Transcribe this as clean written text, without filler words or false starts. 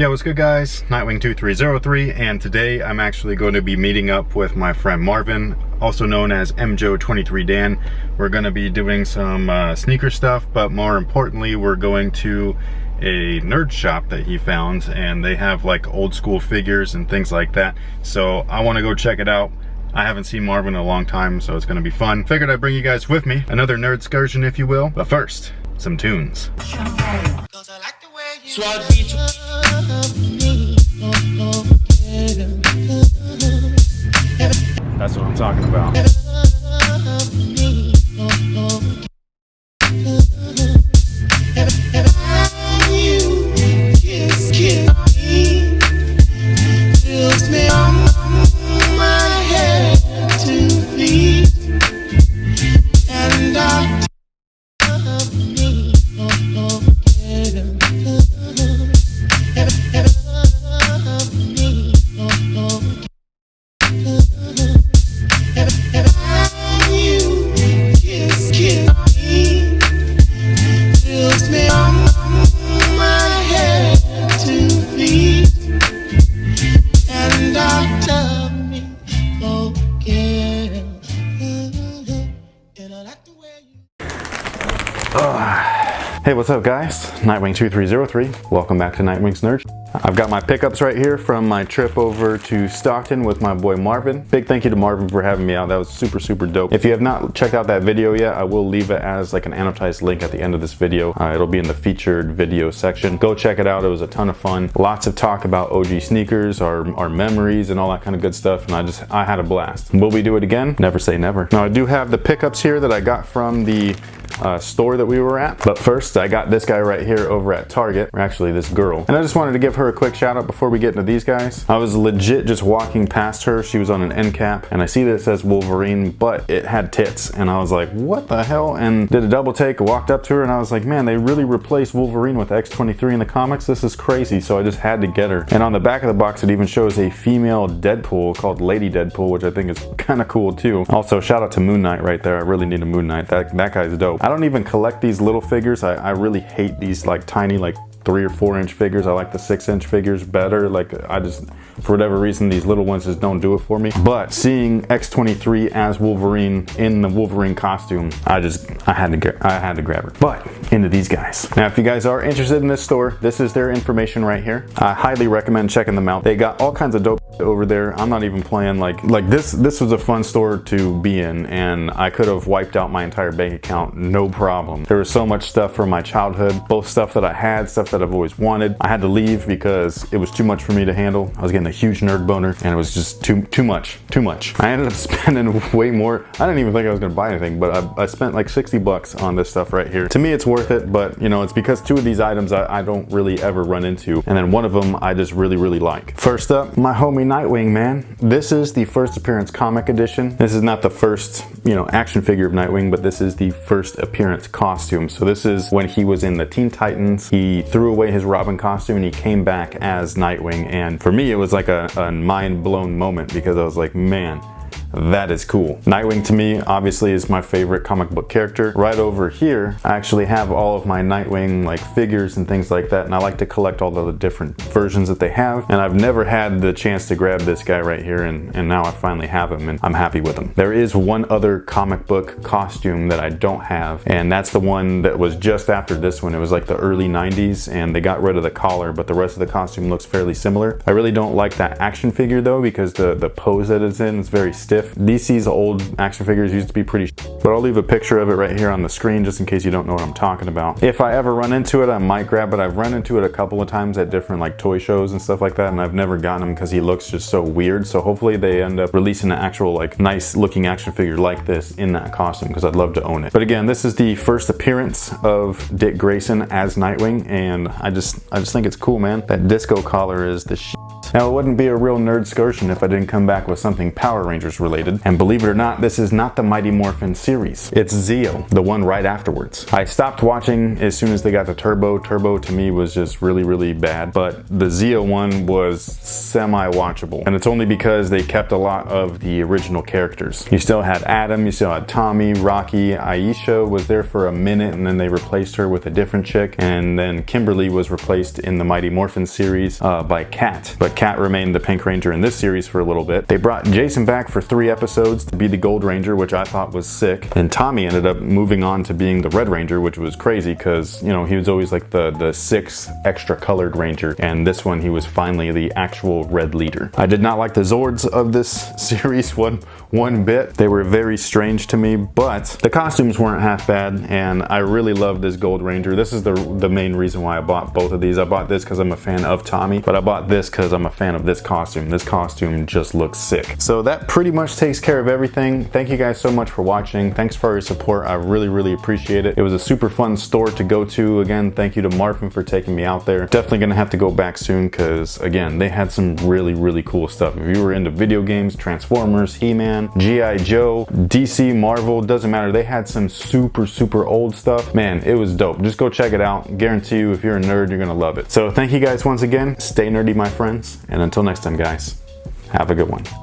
Yeah, what's good guys? Nightwing 2303, and today I'm actually going to be meeting up with my friend Marvin, also known as MJO23Dan. We're going to be doing some sneaker stuff, but more importantly, we're going to a nerd shop that he found, and they have like old school figures and things like that. So I want to go check it out. I haven't seen Marvin in a long time, so it's going to be fun. Figured I'd bring you guys with me. Another nerd excursion, if you will. But first, some tunes. That's what I'm talking about. Hey, what's up guys? Nightwing 2303. Welcome back to Nightwing's Nerd. I've got my pickups right here from my trip over to Stockton with my boy Marvin. Big thank you to Marvin for having me out. That was super dope. If you have not checked out that video yet, I will leave it as like an annotated link at the end of this video. It'll be in the featured video section. Go check it out. It was a ton of fun. Lots of talk about OG sneakers, our memories and all that kind of good stuff, and I had a blast. Will we do it again? Never say never. Now I do have the pickups here that I got from the store that we were at, but first I got this guy right here over at Target, or actually this girl, and I just wanted to give her a quick shout out before we get into these guys. I was legit just walking past her. She was on an end cap, and I see that it says Wolverine, but it had tits, and I was like, what the hell? And did a double take, walked up to her, and I was like, man, they really replaced Wolverine with X-23 in the comics. This is crazy. So I just had to get her. And on the back of the box it even shows a female Deadpool called Lady Deadpool, which I think is kind of cool too. Also shout out to Moon Knight right there. I really need a Moon Knight. That guy's dope. I don't even collect these little figures. I really hate these like tiny like 3 or 4 inch figures. I like the 6 inch figures better. Like I just, for whatever reason, these little ones just don't do it for me. But seeing X-23 as Wolverine in the Wolverine costume, I had to grab her. But into these guys. Now, if you guys are interested in this store, this is their information right here. I highly recommend checking them out. They got all kinds of dope over there. I'm not even playing. Like this was a fun store to be in, and I could have wiped out my entire bank account no problem. There was so much stuff from my childhood, both stuff that I had, stuff that I've always wanted. I had to leave because it was too much for me to handle. I was getting a huge nerd boner, and it was just too much. I ended up spending way more. I didn't even think I was gonna buy anything, but I spent like 60 bucks on this stuff right here. To me, it's worth it, but you know, it's because 2 of these items I don't really ever run into, and then 1 of them I just really like. First up, my homie Nightwing, man. This is the first appearance comic edition. This is not the first, you know, action figure of Nightwing, but this is the first appearance costume. So this is when he was in the Teen Titans. He threw away his Robin costume and he came back as Nightwing, and for me it was like a mind-blown moment because I was like, man, that is cool. Nightwing to me obviously is my favorite comic book character. Right over here I actually have all of my Nightwing like figures and things like that, and I like to collect all the different versions that they have, and I've never had the chance to grab this guy right here, and now I finally have him and I'm happy with him. There is one other comic book costume that I don't have, and that's the one that was just after this one. It was like the early 90s and they got rid of the collar, but the rest of the costume looks fairly similar. I really don't like that action figure though, because the pose that it's in is very stiff. DC's old action figures used to be pretty but I'll leave a picture of it right here on the screen just in case you don't know what I'm talking about. If I ever run into it, I might grab it. I've run into it a couple of times at different like toy shows and stuff like that, and I've never gotten him because he looks just so weird. So hopefully they end up releasing an actual like nice looking action figure like this in that costume, because I'd love to own it. But again, this is the first appearance of Dick Grayson as Nightwing, and I just think it's cool, man. That disco collar is the shit. Now, it wouldn't be a real nerd excursion if I didn't come back with something Power Rangers related. And believe it or not, this is not the Mighty Morphin series. It's Zeo, the one right afterwards. I stopped watching as soon as they got to Turbo. Turbo to me was just really bad, but the Zeo one was semi-watchable. And it's only because they kept a lot of the original characters. You still had Adam, you still had Tommy, Rocky, Aisha was there for a minute, and then they replaced her with a different chick, and then Kimberly was replaced in the Mighty Morphin series by Kat. But Kat remained the Pink Ranger in this series for a little bit. They brought Jason back for 3 episodes to be the Gold Ranger, which I thought was sick. And Tommy ended up moving on to being the Red Ranger, which was crazy because, you know, he was always like the 6th extra colored Ranger, and this one he was finally the actual Red leader. I did not like the Zords of this series one bit. They were very strange to me, but the costumes weren't half bad, and I really love this Gold Ranger. This is the main reason why I bought both of these. I bought this because I'm a fan of Tommy, but I bought this because I'm a fan of this costume. This costume just looks sick. So that pretty much takes care of everything. Thank you guys so much for watching. Thanks for your support. I really appreciate it. It was a super fun store to go to. Again, thank you to Marvin for taking me out there. Definitely gonna have to go back soon because, again, they had some really cool stuff. If you were into video games, Transformers, He-Man, G.I. Joe, DC, Marvel, doesn't matter. They had some super old stuff. Man, it was dope. Just go check it out. Guarantee you, if you're a nerd, you're gonna love it. So thank you guys once again. Stay nerdy, my friends. And until next time, guys, have a good one.